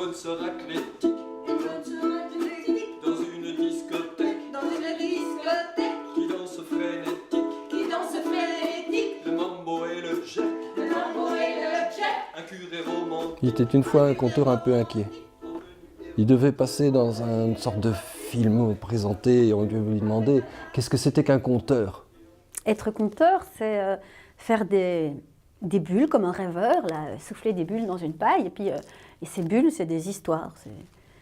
bonne sœur athlétique. Une bonne sœur athlétique. Dans une discothèque. Dans une discothèque. Qui danse frénétique. Qui danse frénétique. Le mambo et le jet. Le mambo et le jet. Un curé romantique. Il était une fois un conteur un peu inquiet. Il devait passer dans une sorte de film présenté et on lui demandait qu'est-ce que c'était qu'un conteur. Être conteur, c'est faire des bulles comme un rêveur, là, souffler des bulles dans une paille. Et ces bulles, c'est des histoires.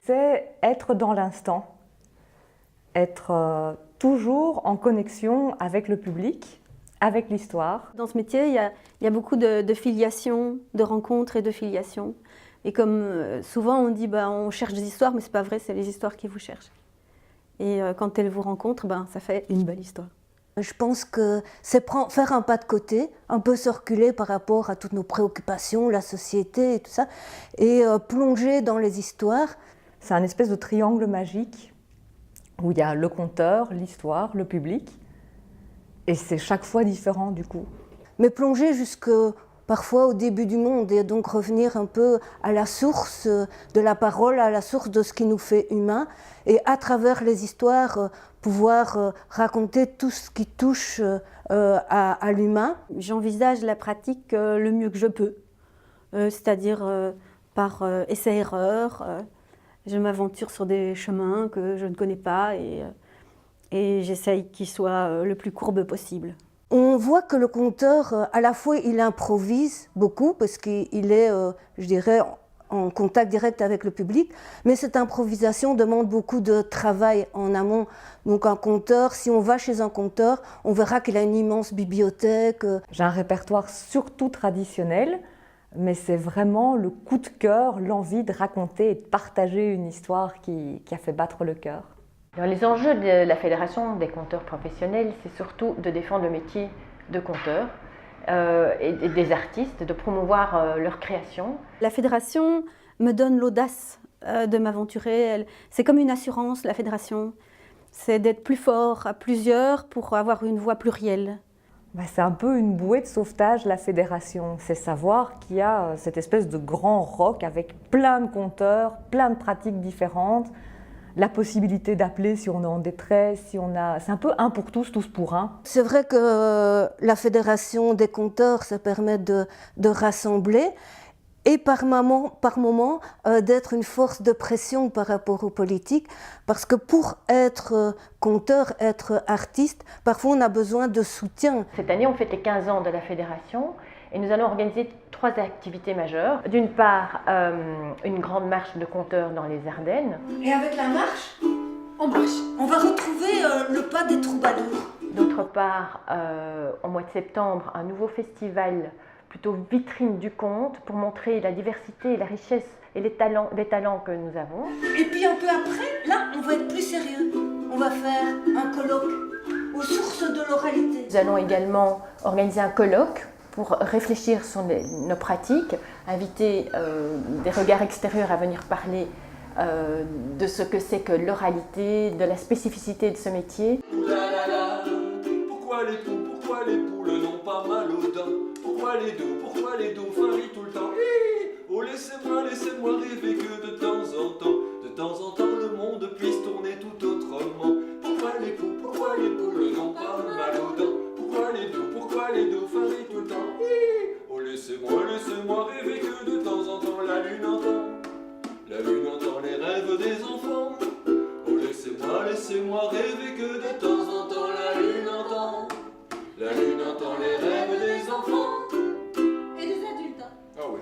C'est être dans l'instant, être toujours en connexion avec le public, avec l'histoire. Dans ce métier, il y a beaucoup de filiation, de rencontres et de filiation. Et comme souvent on dit, on cherche des histoires, mais c'est pas vrai, c'est les histoires qui vous cherchent. Et quand elles vous rencontrent, ça fait une belle histoire. Je pense que c'est faire un pas de côté, un peu se reculer par rapport à toutes nos préoccupations, la société et tout ça, et plonger dans les histoires. C'est un espèce de triangle magique où il y a le conteur, l'histoire, le public, et c'est chaque fois différent du coup. Mais plonger jusque parfois au début du monde et donc revenir un peu à la source de la parole, à la source de ce qui nous fait humains, et à travers les histoires pouvoir raconter tout ce qui touche à l'humain. J'envisage la pratique le mieux que je peux, c'est-à-dire par essai-erreur. Je m'aventure sur des chemins que je ne connais pas et j'essaye qu'ils soient le plus courbes possible. On voit que le conteur, à la fois, il improvise beaucoup parce qu'il est, je dirais, en contact direct avec le public, mais cette improvisation demande beaucoup de travail en amont. Donc un conteur, si on va chez un conteur, on verra qu'il a une immense bibliothèque. J'ai un répertoire surtout traditionnel, mais c'est vraiment le coup de cœur, l'envie de raconter et de partager une histoire qui a fait battre le cœur. Alors, les enjeux de la Fédération des conteurs professionnels, c'est surtout de défendre le métier de conteur et des artistes, de promouvoir leur création. La Fédération me donne l'audace de m'aventurer. C'est comme une assurance, la Fédération. C'est d'être plus fort à plusieurs pour avoir une voix plurielle. C'est un peu une bouée de sauvetage, la Fédération. C'est savoir qu'il y a cette espèce de grand roc avec plein de conteurs, plein de pratiques différentes, la possibilité d'appeler si on est en détresse, c'est un peu un pour tous, tous pour un. C'est vrai que la Fédération des conteurs, ça permet de rassembler et par moment d'être une force de pression par rapport aux politiques, parce que pour être conteur, être artiste, parfois on a besoin de soutien. Cette année, on fête les 15 ans de la Fédération et nous allons organiser 3 activités majeures. D'une part, une grande marche de conteurs dans les Ardennes. Et avec la marche, on marche. On va retrouver le pas des troubadours. D'autre part, au mois de septembre, un nouveau festival plutôt vitrine du conte pour montrer la diversité et la richesse et les talents que nous avons. Et puis un peu après, là, on va être plus sérieux. On va faire un colloque aux sources de l'oralité. Nous allons également organiser un colloque pour réfléchir sur nos pratiques, inviter des regards extérieurs à venir parler de ce que c'est que l'oralité, de la spécificité de ce métier. Ouh là là là, pourquoi les poules n'ont pas mal aux dents? Pourquoi les dauphins rient tout le temps? Oh laissez-moi rêver que de temps en temps le monde puisse tourner tout autrement. Pourquoi les poules n'ont pas mal aux dents? Pourquoi les dauphins rient tout le temps? Oh laissez-moi rêver que de temps en temps la lune entend les rêves des enfants. Oh laissez-moi rêver que de temps en temps la lune entend les rêves des enfants. Et des adultes. Ah oui.